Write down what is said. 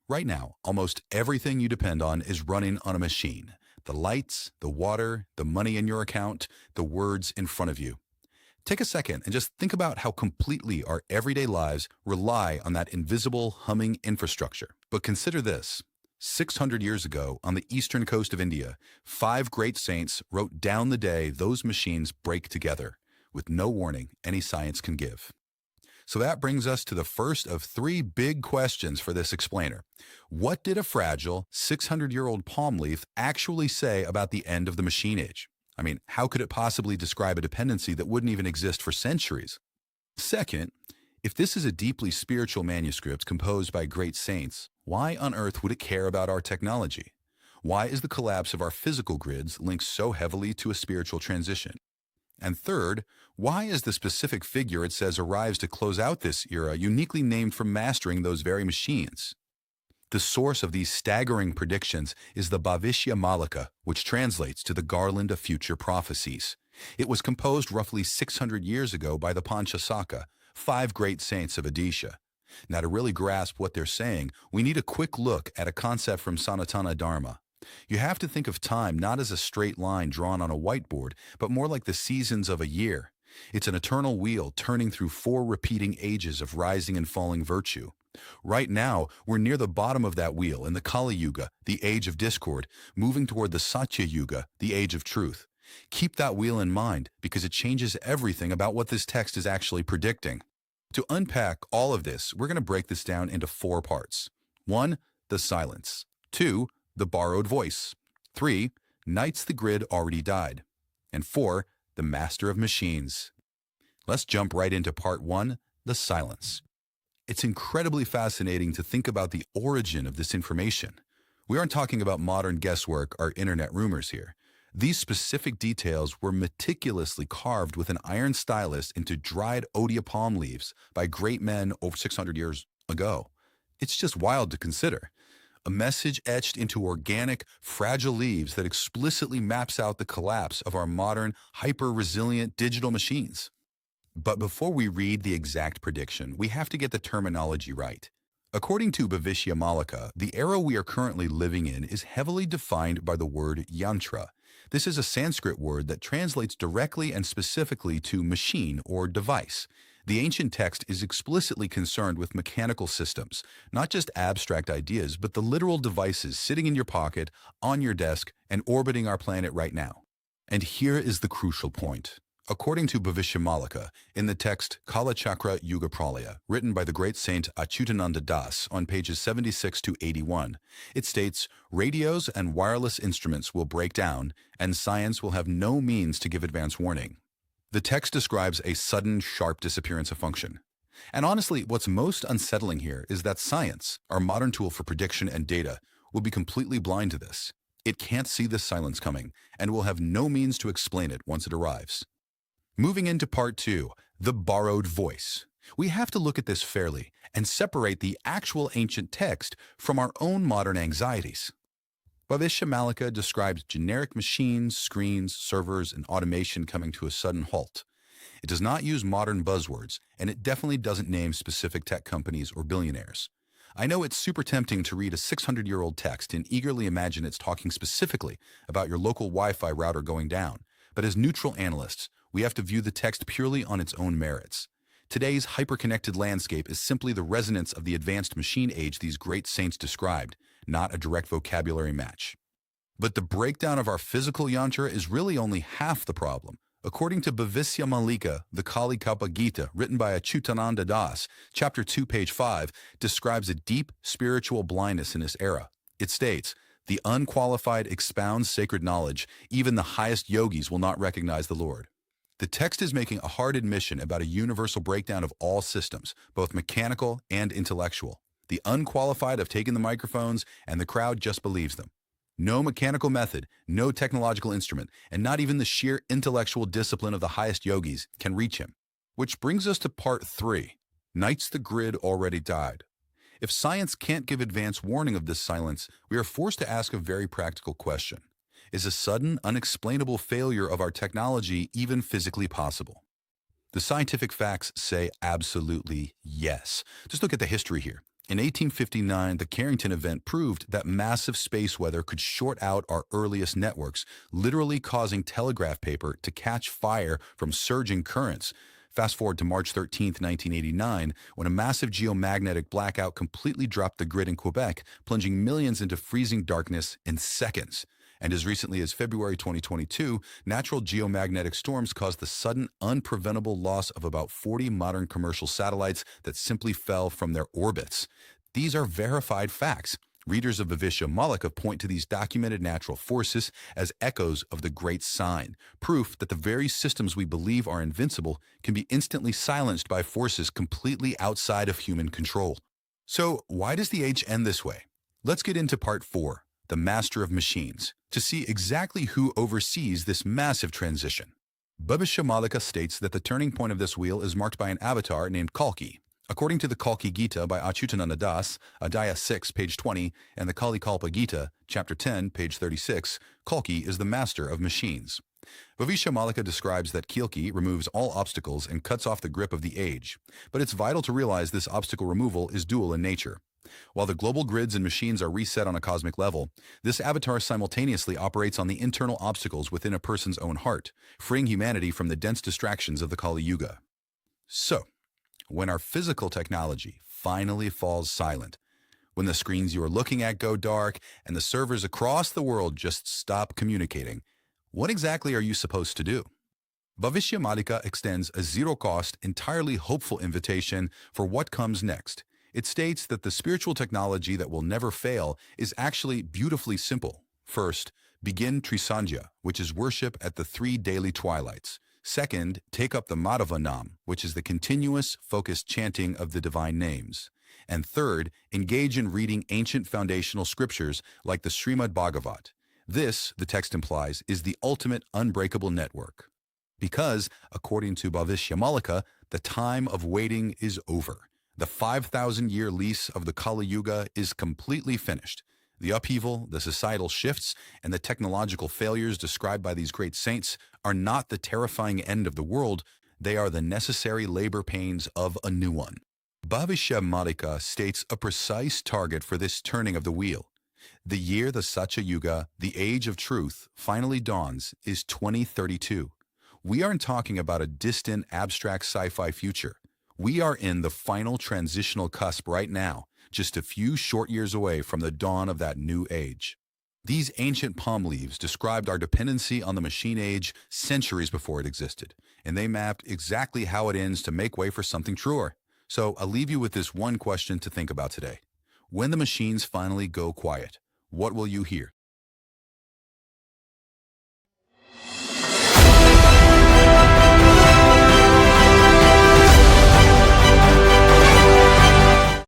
Right now, almost everything you depend on is running on a machine. The lights, the water, the money in your account, the words in front of you. Take a second and just think about how completely our everyday lives rely on that invisible, humming infrastructure. But consider this. 600 years ago, on the eastern coast of India, five great saints wrote down the day those machines break together, with no warning any science can give. So that brings us to the first of three big questions for this explainer. What did a fragile 600-year-old palm leaf actually say about the end of the machine age? I mean, how could it possibly describe a dependency that wouldn't even exist for centuries? Second, if this is a deeply spiritual manuscript composed by great saints, why on earth would it care about our technology? Why is the collapse of our physical grids linked so heavily to a spiritual transition? And third, why is the specific figure it says arrives to close out this era uniquely named for mastering those very machines? The source of these staggering predictions is the Bhavishya Malika, which translates to the garland of future prophecies. It was composed roughly 600 years ago by the Panchasakha, five great saints of Odisha. Now, to really grasp what they're saying, we need a quick look at a concept from Sanatan Dharma. You have to think of time not as a straight line drawn on a whiteboard, but more like the seasons of a year. It's an eternal wheel turning through four repeating ages of rising and falling virtue. Right now, we're near the bottom of that wheel in the Kali Yuga, the age of discord, moving toward the Satya Yuga, the age of truth. Keep that wheel in mind because it changes everything about what this text is actually predicting. To unpack all of this, we're going to break this down into four parts. 1. The silence. 2. The borrowed voice. 3. Nights the grid already died. And 4. The master of machines. Let's jump right into part 1, the silence. It's incredibly fascinating to think about the origin of this information. We aren't talking about modern guesswork or internet rumors here. These specific details were meticulously carved with an iron stylus into dried Odia palm leaves by great men over 600 years ago. It's just wild to consider. A message etched into organic, fragile leaves that explicitly maps out the collapse of our modern, hyper-resilient digital machines. But before we read the exact prediction, we have to get the terminology right. According to Bhavishya Malika, the era we are currently living in is heavily defined by the word yantra. This is a Sanskrit word that translates directly and specifically to machine or device. The ancient text is explicitly concerned with mechanical systems, not just abstract ideas, but the literal devices sitting in your pocket, on your desk, and orbiting our planet right now. And here is the crucial point. According to Bhavishya Malika, in the text Kali Yuga Pralaya, written by the great saint Achyutananda Das on pages 76 to 81, it states, radios and wireless instruments will break down, and science will have no means to give advance warning. The text describes a sudden, sharp disappearance of function. And honestly, what's most unsettling here is that science, our modern tool for prediction and data, will be completely blind to this. It can't see this silence coming, and will have no means to explain it once it arrives. Moving into part 2, the borrowed voice. We have to look at this fairly and separate the actual ancient text from our own modern anxieties. Bhavishya Malika describes generic machines, screens, servers, and automation coming to a sudden halt. It does not use modern buzzwords, and it definitely doesn't name specific tech companies or billionaires. I know it's super tempting to read a 600-year-old text and eagerly imagine it's talking specifically about your local Wi-Fi router going down, but as neutral analysts, we have to view the text purely on its own merits. Today's hyper-connected landscape is simply the resonance of the advanced machine age these great saints described, not a direct vocabulary match. But the breakdown of our physical yantra is really only half the problem. According to Bhavishya Malika, the Kali Yuga Gita, written by Achyutananda Das, chapter 2, page 5, describes a deep spiritual blindness in this era. It states, the unqualified expounds sacred knowledge, even the highest yogis will not recognize the Lord. The text is making a hard admission about a universal breakdown of all systems, both mechanical and intellectual. The unqualified have taken the microphones, and the crowd just believes them. No mechanical method, no technological instrument, and not even the sheer intellectual discipline of the highest yogis can reach him. Which brings us to part 3. Nights the grid already died. If science can't give advance warning of this silence, we are forced to ask a very practical question. Is a sudden, unexplainable failure of our technology even physically possible? The scientific facts say absolutely yes. Just look at the history here. In 1859, the Carrington event proved that massive space weather could short out our earliest networks, literally causing telegraph paper to catch fire from surging currents. Fast forward to March 13, 1989, when a massive geomagnetic blackout completely dropped the grid in Quebec, plunging millions into freezing darkness in seconds. And as recently as February 2022, natural geomagnetic storms caused the sudden, unpreventable loss of about 40 modern commercial satellites that simply fell from their orbits. These are verified facts. Readers of Bhavishya Malika point to these documented natural forces as echoes of the Great Sign, proof that the very systems we believe are invincible can be instantly silenced by forces completely outside of human control. So, why does the age end this way? Let's get into part 4. The Master of Machines, to see exactly who oversees this massive transition. Bhavishya Malika states that the turning point of this wheel is marked by an avatar named Kalki. According to the Kalki Gita by Achyutananda Das, Adhyaya 6, page 20, and the Kali Gita, chapter 10, page 36, Kalki is the master of machines. Bhavishya Malika describes that Kalki removes all obstacles and cuts off the grip of the age, but it's vital to realize this obstacle removal is dual in nature. While the global grids and machines are reset on a cosmic level, this avatar simultaneously operates on the internal obstacles within a person's own heart, freeing humanity from the dense distractions of the Kali Yuga. So, when our physical technology finally falls silent, when the screens you are looking at go dark and the servers across the world just stop communicating, what exactly are you supposed to do? Bhavishya Malika extends a zero-cost, entirely hopeful invitation for what comes next. It states that the spiritual technology that will never fail is actually beautifully simple. First, begin Trisandhya, which is worship at the 3 daily twilights. Second, take up the Madhava Nam, which is the continuous, focused chanting of the divine names. And third, engage in reading ancient foundational scriptures like the Srimad Bhagavat. This, the text implies, is the ultimate unbreakable network. Because, according to Bhavishya Malika, the time of waiting is over. The 5,000-year lease of the Kali Yuga is completely finished. The upheaval, the societal shifts, and the technological failures described by these great saints are not the terrifying end of the world, they are the necessary labor pains of a new one. Bhavishya Malika states a precise target for this turning of the wheel. The year the Satya Yuga, the age of truth, finally dawns is 2032. We aren't talking about a distant, abstract sci-fi future. We are in the final transitional cusp right now, just a few short years away from the dawn of that new age. These ancient palm leaves described our dependency on the machine age centuries before it existed, and they mapped exactly how it ends to make way for something truer. So I'll leave you with this one question to think about today. When the machines finally go quiet, what will you hear?